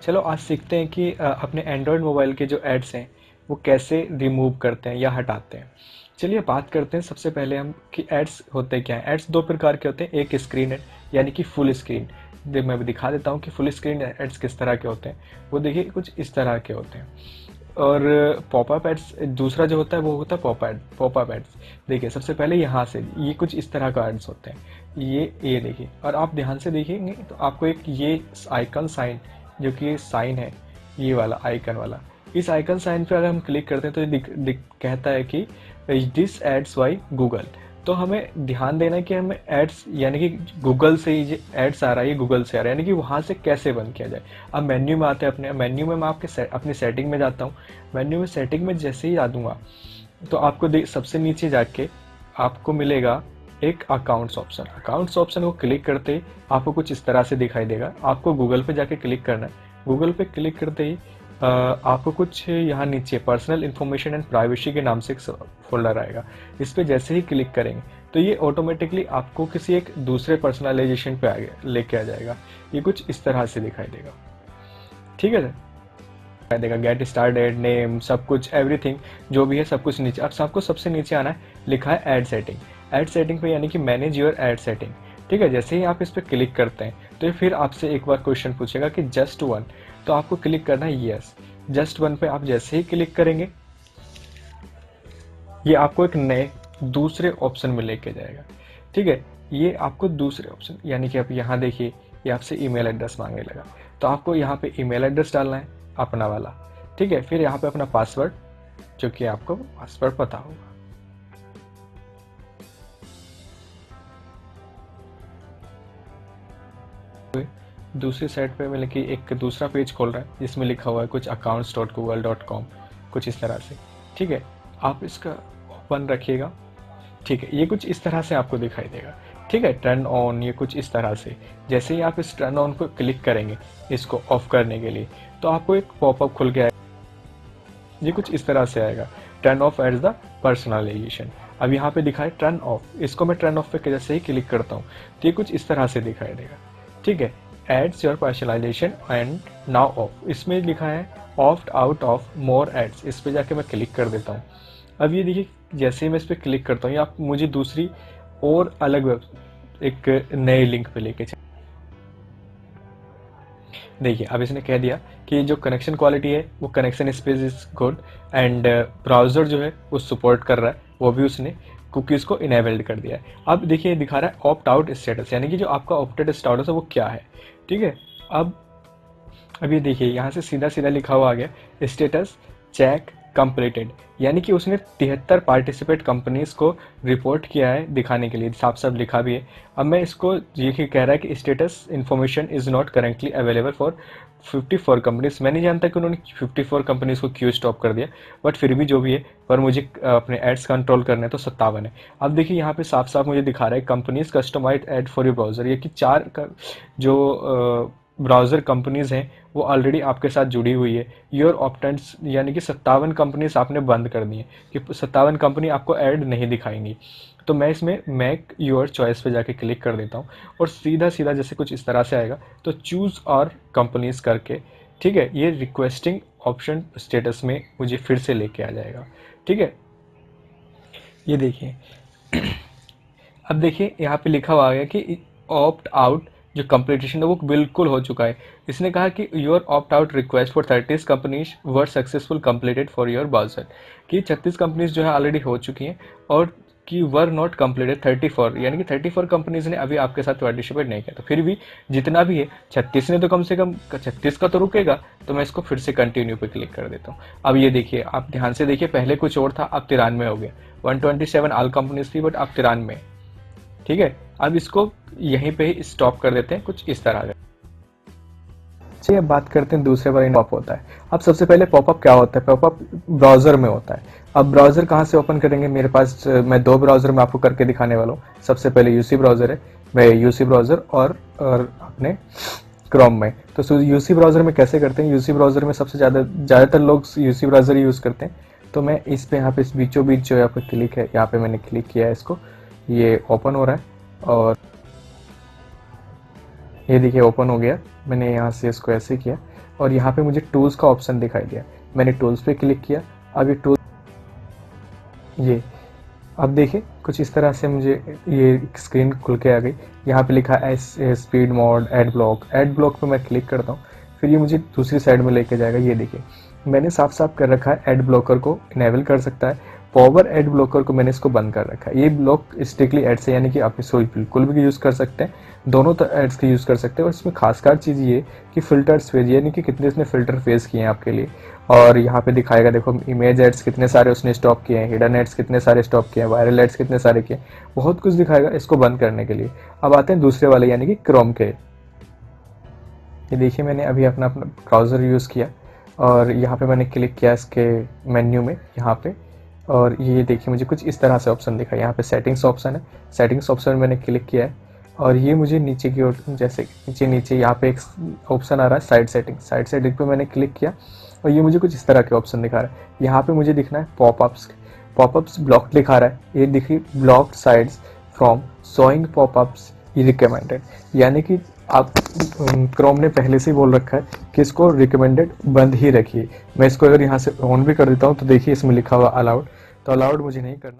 चलो आज सीखते हैं कि अपने एंड्रॉयड मोबाइल के जो एड्स हैं वो कैसे रिमूव करते हैं या हटाते हैं। चलिए बात करते हैं सबसे पहले हम कि एड्स होते क्या हैं। एड्स दो प्रकार के होते हैं, एक स्क्रीन एड यानी कि फुल स्क्रीन। मैं दिखा देता हूँ कि फुल स्क्रीन एड्स किस तरह के होते हैं। वो देखिए कुछ इस तरह के होते हैं। और पॉपअप एड्स दूसरा जो होता है वो होता है पॉपअप एड्स। देखिए सबसे पहले यहाँ से ये कुछ इस तरह का एड्स होते हैं। ये देखिए, और आप ध्यान से देखेंगे तो आपको एक ये आइकन साइन, जो कि ये साइन है, ये वाला आइकन वाला, इस आइकन साइन पे अगर हम क्लिक करते हैं तो ये कहता है कि दिस एड्स बाय गूगल। तो हमें ध्यान देना है कि हमें एड्स यानी कि गूगल से ही जो एड्स आ रहा है ये गूगल से आ रहा है, यानी कि वहाँ से कैसे बंद किया जाए। अब मेन्यू में आते हैं, अपने मेन्यू में मैं अपनी सेटिंग में जाता हूँ। मेन्यू में सेटिंग में जैसे ही आ दूंगा तो आपको सबसे नीचे जाके आपको मिलेगा एक अकाउंट्स ऑप्शन। अकाउंट्स ऑप्शन को क्लिक करते ही आपको कुछ इस तरह से दिखाई देगा। आपको गूगल पे जाके क्लिक करना है। गूगल पे क्लिक करते ही आपको कुछ यहाँ नीचे पर्सनल इन्फॉर्मेशन एंड प्राइवेसी के नाम से एक फोल्डर आएगा। इस पर जैसे ही क्लिक करेंगे तो ये ऑटोमेटिकली आपको किसी एक दूसरे पर्सनलाइजेशन पे आगे लेके आ जाएगा। ये कुछ इस तरह से दिखाई देगा, ठीक है सर। देगा गेट स्टार्टेड, नेम, सब कुछ, एवरीथिंग जो भी है सब कुछ नीचे। अब सबको सबसे नीचे आना है, लिखा है ऐड सेटिंग। ऐड सेटिंग पे यानी कि मैनेज योर ऐड सेटिंग, ठीक है। जैसे ही आप इस पर क्लिक करते हैं तो फिर आपसे एक बार क्वेश्चन पूछेगा कि जस्ट वन, तो आपको क्लिक करना है यस। जस्ट वन पे आप जैसे ही क्लिक करेंगे ये आपको एक नए दूसरे ऑप्शन में लेके जाएगा, ठीक है। ये आपको दूसरे ऑप्शन यानी कि आप यहाँ देखिए ये आपसे ईमेल एड्रेस मांगने लगा, तो आपको यहाँ पे ईमेल एड्रेस डालना है अपना वाला, ठीक है। फिर यहाँ पे अपना पासवर्ड, जो कि आपको पासवर्ड पता होगा। दूसरी साइड पे मतलब कि एक दूसरा पेज खोल रहा है जिसमें लिखा हुआ है कुछ accounts.google.com, कुछ इस तरह से, ठीक है। आप इसका ओपन रखिएगा, ठीक है। ये कुछ इस तरह से आपको दिखाई देगा, ठीक है। टर्न ऑन, ये कुछ इस तरह से। जैसे ही आप इस टर्न ऑन को क्लिक करेंगे इसको ऑफ करने के लिए, तो आपको एक पॉपअप खुल के आएगा। ये कुछ इस तरह से आएगा, turn off ads the personalization. अब यहाँ पे दिखा है टर्न ऑफ, इसको मैं टर्न ऑफ पे जैसे ही क्लिक करता हूँ तो ये कुछ इस तरह से दिखाई देगा, ठीक है। Ads your personalization and now off, इसमें लिखा है opt out of more ads. इस पे जाके मैं क्लिक कर देता हूँ। अब ये देखिए जैसे ही मैं इस पर क्लिक करता हूँ, आप मुझे दूसरी और अलग एक नए लिंक पे लेके चल। देखिए अब इसने कह दिया कि जो कनेक्शन क्वालिटी है वो connection space is good and browser जो है वो सपोर्ट कर रहा है, वो भी उसने कुकीज़ को इनेबल्ड कर दिया है। अब देखिए दिखा रहा है ऑप्ट आउट स्टेटस, यानी कि जो आपका ऑप्टेड स्टेटस है वो क्या है, ठीक है। अब ये देखिए यहाँ से सीधा सीधा लिखा हुआ आ गया स्टेटस चेक कंप्लीटेड, यानी कि उसने 73 पार्टिसिपेट कंपनीज को रिपोर्ट किया है दिखाने के लिए, साफ साफ लिखा भी है। अब मैं इसको ये कह रहा है कि status information is not currently available for 54 companies. मैं नहीं जानता कि उन्होंने 54 कंपनीज को क्यों स्टॉप कर दिया, बट फिर भी जो भी है, पर मुझे अपने एड्स कंट्रोल करने हैं तो 57 है। अब देखिए यहाँ पे साफ साफ मुझे दिखा रहा है companies customized ad for your browser, ये कि 4 जो ब्राउज़र कंपनीज़ हैं वो ऑलरेडी आपके साथ जुड़ी हुई है। योर ऑप्टेंट्स यानी कि 57 कंपनीज आपने बंद कर दी हैं कि 57 कंपनी आपको ऐड नहीं दिखाएंगी। तो मैं इसमें मेक योर चॉइस पे जाके क्लिक कर देता हूँ और सीधा सीधा जैसे कुछ इस तरह से आएगा तो चूज़ और कंपनीज करके, ठीक है, ये रिक्वेस्टिंग ऑप्शन स्टेटस में मुझे फिर से लेके आ जाएगा, ठीक है। ये देखिए अब देखिए यहाँ पे लिखा हुआ है कि ऑप्ट आउट जो कंप्लीटेशन है वो बिल्कुल हो चुका है। इसने कहा कि your opt out request for 30 companies were successful completed for your browser, कि 36 कंपनीज जो है ऑलरेडी हो चुकी हैं और कि वर नॉट कंप्लीटेड 34, यानी कि 34 कंपनीज ने अभी आपके साथ पार्टिसिपेट नहीं किया। तो फिर भी जितना भी है 36 ने तो कम से कम 36 का तो रुकेगा, तो मैं इसको फिर से कंटिन्यू पे क्लिक कर देता हूँ। अब ये देखिए आप ध्यान से देखिए, पहले कुछ और था, अब 93 हो गया। 127 ऑल कंपनीज थी बट अब 93, ठीक है। अब इसको यहीं पे ही स्टॉप कर देते हैं कुछ इस तरह से। चलिए अब बात करते हैं दूसरे बार पॉपअप होता है। अब सबसे पहले पॉपअप क्या होता है, पॉपअप ब्राउजर में होता है। अब ब्राउजर कहाँ से ओपन करेंगे, मेरे पास मैं 2 ब्राउजर में आपको करके दिखाने वाला हूँ। सबसे पहले यूसी ब्राउजर है, मैं यूसी ब्राउजर और अपने क्रोम में। तो यूसी ब्राउजर में कैसे करते हैं, यूसी ब्राउजर में सबसे ज़्यादातर लोग यूसी ब्राउजर यूज़ करते हैं। तो मैं इस पे यहाँ पे इस बीचों बीच जो यहाँ पे क्लिक है, यहाँ पे मैंने क्लिक किया है, इसको ये ओपन हो रहा है और ये देखिए ओपन हो गया। मैंने यहाँ से इसको ऐसे किया, और यहाँ पे मुझे टूल्स का ऑप्शन दिखाई दिया। मैंने टूल्स पे क्लिक किया। अब ये टूल ये अब देखिए कुछ इस तरह से मुझे ये स्क्रीन खुल के आ गई। यहाँ पे लिखा है स्पीड मोड, एड ब्लॉक पे मैं क्लिक करता हूँ, फिर ये मुझे दूसरी साइड में लेके जाएगा। ये देखिए मैंने साफ साफ कर रखा है एड ब्लॉकर को इनेबल कर सकता है, पॉवर एड ब्लॉकर को मैंने इसको बंद कर रखा है। ये ब्लॉक स्ट्रिक्टली एड से, यानी कि आप इसको बिल्कुल भी यूज़ कर सकते हैं, दोनों एड्स के यूज़ कर सकते हैं। और इसमें खासकर चीज़ ये कि फ़िल्टर्स फेज, यानी कि कितने इसने फ़िल्टर फेस किए हैं आपके लिए। और यहाँ पे दिखाएगा देखो इमेज एड्स कितने सारे उसने स्टॉप किए हैं, हिडन एड्स कितने सारे स्टॉप किए हैं, वायरल एड्स कितने सारे किए, बहुत कुछ दिखाएगा इसको बंद करने के लिए। अब आते हैं दूसरे वाले यानी कि क्रोम के। ये देखिए मैंने अभी अपना ब्राउज़र यूज़ किया और यहाँ पे मैंने क्लिक किया इसके मेन्यू में यहाँ पे, और ये देखिए मुझे कुछ इस तरह से ऑप्शन दिखा। यहाँ पे सेटिंग्स ऑप्शन है, सेटिंग्स ऑप्शन में मैंने क्लिक किया है और ये मुझे नीचे की ओर, जैसे नीचे नीचे यहाँ पे एक ऑप्शन आ रहा है साइड सेटिंग पे मैंने क्लिक किया और ये मुझे कुछ इस तरह के ऑप्शन दिखा रहा है। यहाँ पे मुझे दिखना है पॉपअप्स ब्लॉक दिखा रहा है। ये देखिए blocked sides from showing popups recommended, यानी कि आप क्रोम ने पहले से ही बोल रखा है कि इसको रिकमेंडेड बंद ही रखिए। मैं इसको अगर यहाँ से ऑन भी कर देता हूँ तो देखिए इसमें लिखा हुआ अलाउड, तो अलाउड मुझे नहीं करना।